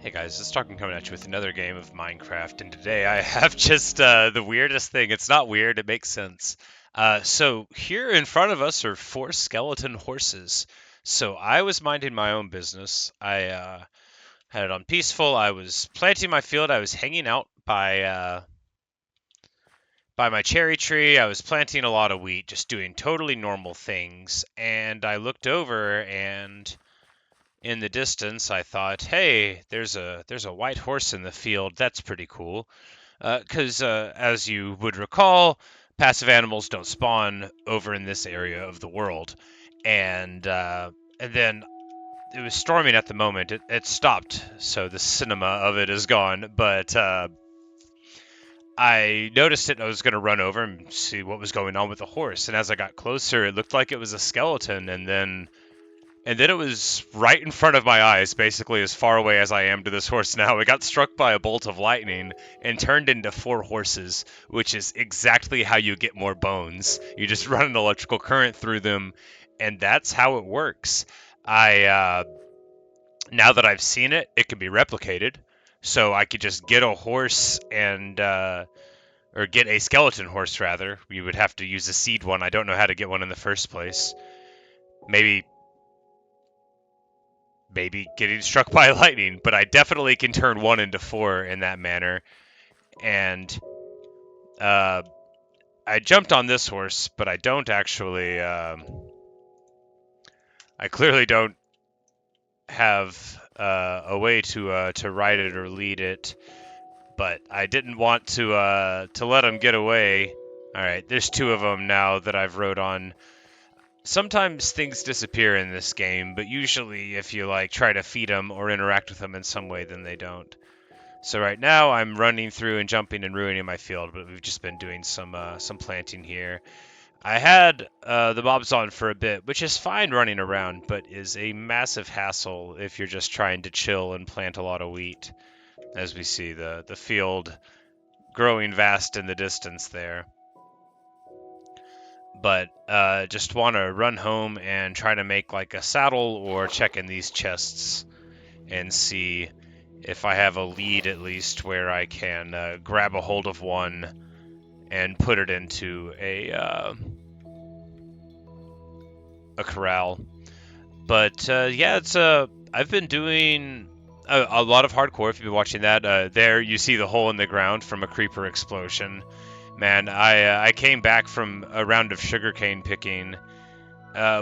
Hey guys, it's Talking coming at you with another game of Minecraft, and today I have just the weirdest thing. It's not weird, it makes sense. So here in front of us are four skeleton horses. So I was minding my own business. I had it on peaceful. I was planting my field. I was hanging out by my cherry tree. I was planting a lot of wheat, just doing totally normal things. And I looked over and in the distance, I thought, "Hey, there's a white horse in the field. That's pretty cool." Because as you would recall, passive animals don't spawn over in this area of the world, and then it was storming at the moment. It stopped, so the cinema of it is gone. But I noticed it. And I was going to run over and see what was going on with the horse. And as I got closer, it looked like it was a skeleton, and then it was right in front of my eyes, basically as far away as I am to this horse now. It got struck by a bolt of lightning and turned into four horses, which is exactly how you get more bones. You just run an electrical current through them, and that's how it works. I Now that I've seen it, it can be replicated. So I could just get a horse or get a skeleton horse rather. You would have to use a seed one. I don't know how to get one in the first place. Maybe getting struck by lightning, but I definitely can turn one into four in that manner. And uh, I jumped on this horse, but I don't actually. I clearly don't have a way to ride it or lead it, but I didn't want to let him get away. All right, there's two of them now that I've rode on. Sometimes things disappear in this game, but usually if you like try to feed them or interact with them in some way, then they don't. So right now I'm running through and jumping and ruining my field, but we've just been doing some planting here. I had the mobs on for a bit, which is fine running around, but is a massive hassle if you're just trying to chill and plant a lot of wheat. As we see the field growing vast in the distance there. But just want to run home and try to make like a saddle or check in these chests and see if I have a lead at least where I can grab a hold of one and put it into a corral. But yeah, it's I've been doing a lot of hardcore. If you've been watching that, there you see the hole in the ground from a creeper explosion. Man, I came back from a round of sugarcane picking,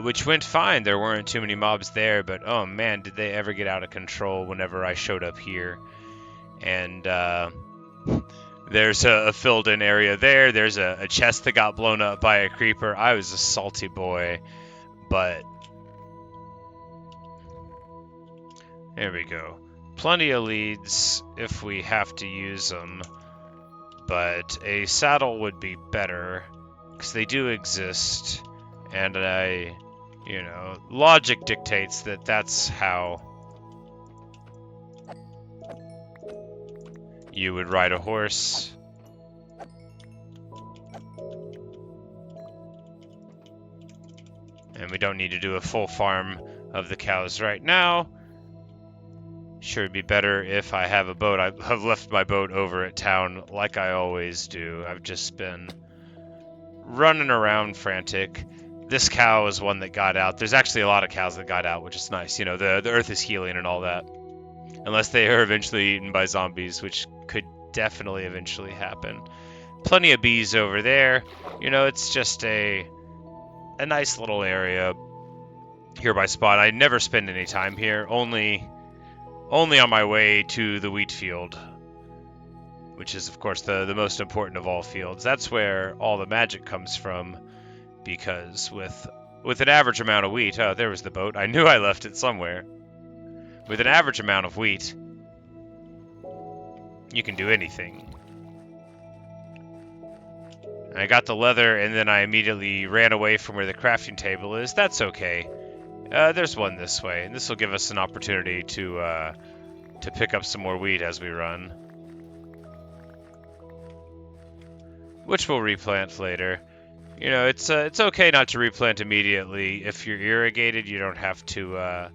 which went fine. There weren't too many mobs there, but oh man, did they ever get out of control whenever I showed up here. And there's a filled-in area there. There's a chest that got blown up by a creeper. I was a salty boy, but there we go. Plenty of leads if we have to use them, but a saddle would be better because they do exist, and logic dictates that that's how you would ride a horse. And we don't need to do a full farm of the cows right now. Sure, it'd be better if I have a boat. I have left my boat over at town like I always do. I've just been running around frantic. This cow is one that got out. There's actually a lot of cows that got out, which is nice. You know, the earth is healing and all that. Unless they are eventually eaten by zombies, which could definitely eventually happen. Plenty of bees over there. You know, it's just a nice little area here by spawn. I never spend any time here, only on my way to the wheat field, which is of course the most important of all fields. That's where all the magic comes from, because with an average amount of wheat, oh, there was the boat. I knew I left it somewhere. With an average amount of wheat, you can do anything. I got the leather, and then I immediately ran away from where the crafting table is. That's okay. There's one this way, and this will give us an opportunity to pick up some more wheat as we run, which we'll replant later. You know, it's okay not to replant immediately. If you're irrigated, you don't have to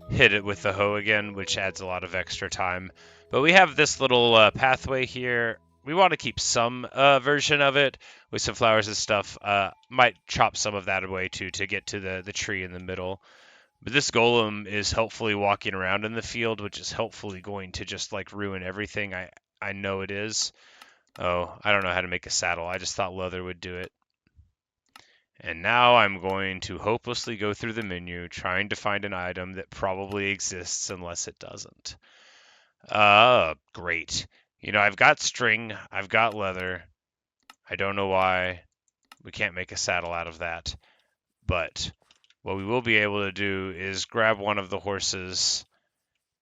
hit it with the hoe again, which adds a lot of extra time. But we have this little pathway here. We want to keep some version of it with some flowers and stuff. Might chop some of that away too to get to the tree in the middle. But this golem is helpfully walking around in the field, which is helpfully going to just like ruin everything. I know it is. Oh, I don't know how to make a saddle. I just thought leather would do it. And now I'm going to hopelessly go through the menu trying to find an item that probably exists unless it doesn't. Great. You know, I've got string, I've got leather. I don't know why we can't make a saddle out of that. But what we will be able to do is grab one of the horses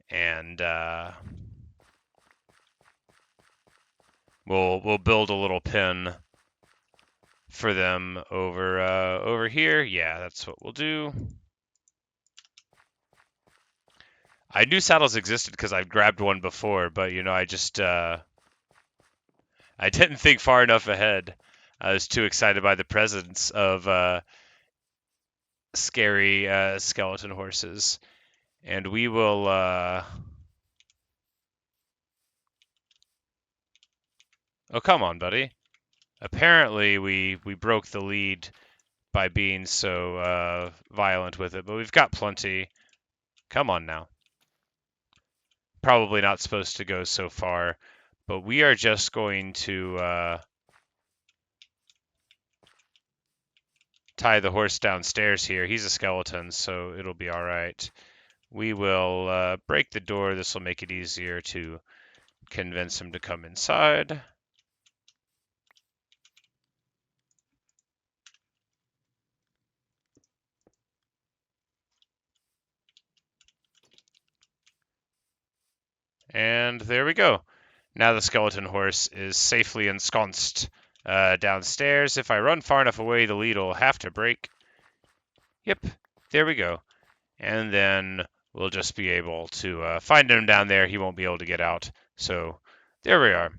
and we'll build a little pen for them over here. Yeah, that's what we'll do. I knew saddles existed because I've grabbed one before, but you know, I just I didn't think far enough ahead. I was too excited by the presence of scary skeleton horses, and we will. Oh, come on, buddy. Apparently, we broke the lead by being so violent with it, but we've got plenty. Come on now. Probably not supposed to go so far, but we are just going to tie the horse downstairs here. He's a skeleton, so it'll be all right. We will break the door. This will make it easier to convince him to come inside. And there we go. Now the skeleton horse is safely ensconced downstairs. If I run far enough away, the lead will have to break. Yep, there we go. And then we'll just be able to find him down there. He won't be able to get out. So there we are.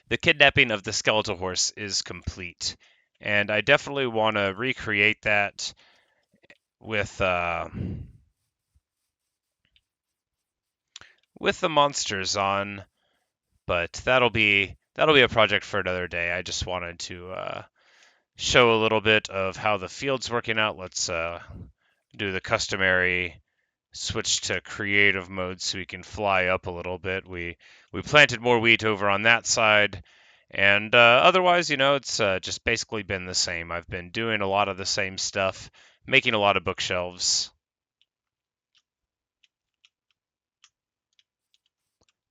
The kidnapping of the skeletal horse is complete. And I definitely want to recreate that with the monsters on, but that'll be a project for another day. I just wanted to show a little bit of how the field's working out. Let's do the customary switch to creative mode so we can fly up a little bit. We planted more wheat over on that side, and otherwise, you know, it's just basically been the same. I've been doing a lot of the same stuff, making a lot of bookshelves,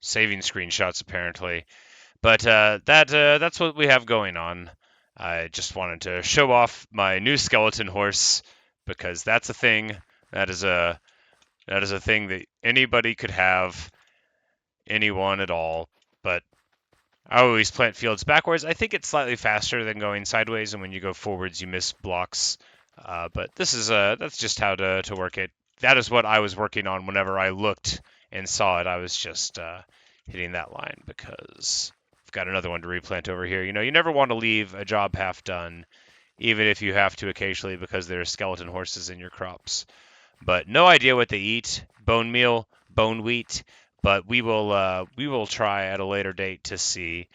saving screenshots apparently. But that's what we have going on. I just wanted to show off my new skeleton horse because that's a thing. That is a thing that anybody could have, anyone at all. But I always plant fields backwards. I think it's slightly faster than going sideways, and when you go forwards, you miss blocks. But this is that's just how to work it. That is what I was working on whenever I looked and saw it. I was just hitting that line because I've got another one to replant over here. You know, you never want to leave a job half done, even if you have to occasionally because there are skeleton horses in your crops. But no idea what they eat. Bone meal, bone wheat. But we will try at a later date to see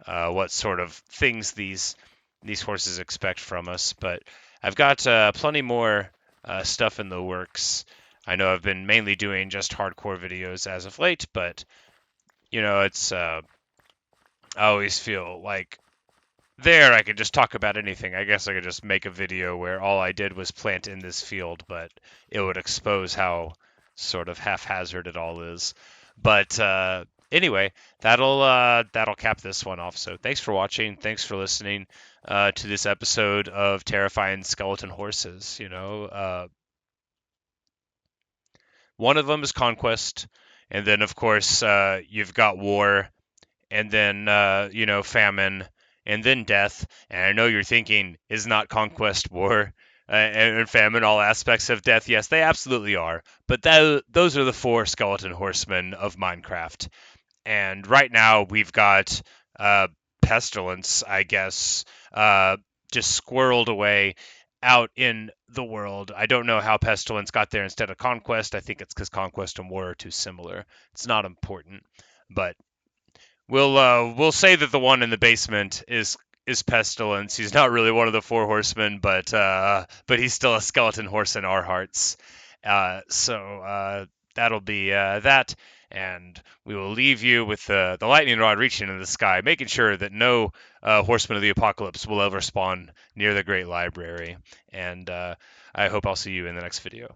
what sort of things these horses expect from us. But I've got plenty more stuff in the works. I know I've been mainly doing just hardcore videos as of late, but you know, it's I always feel like there I could just talk about anything. I guess I could just make a video where all I did was plant in this field, but it would expose how sort of haphazard it all is. But anyway, that'll cap this one off. So thanks for watching. Thanks for listening to this episode of Terrifying Skeleton Horses. You know, one of them is conquest, and then of course you've got war, and then you know, famine, and then death. And I know you're thinking, is not conquest, war, and famine all aspects of death? Yes, they absolutely are. But those are the four skeleton horsemen of Minecraft. And right now we've got pestilence, I guess, just squirreled away. out in the world. I don't know how pestilence got there instead of conquest. I think it's because conquest and war are too similar. It's not important, but we'll say that the one in the basement is pestilence. He's not really one of the four horsemen, but he's still a skeleton horse in our hearts. So that'll be that, and we will leave you with the lightning rod reaching in the sky, making sure that no horsemen of the apocalypse will ever spawn near the Great Library. And I hope I'll see you in the next video.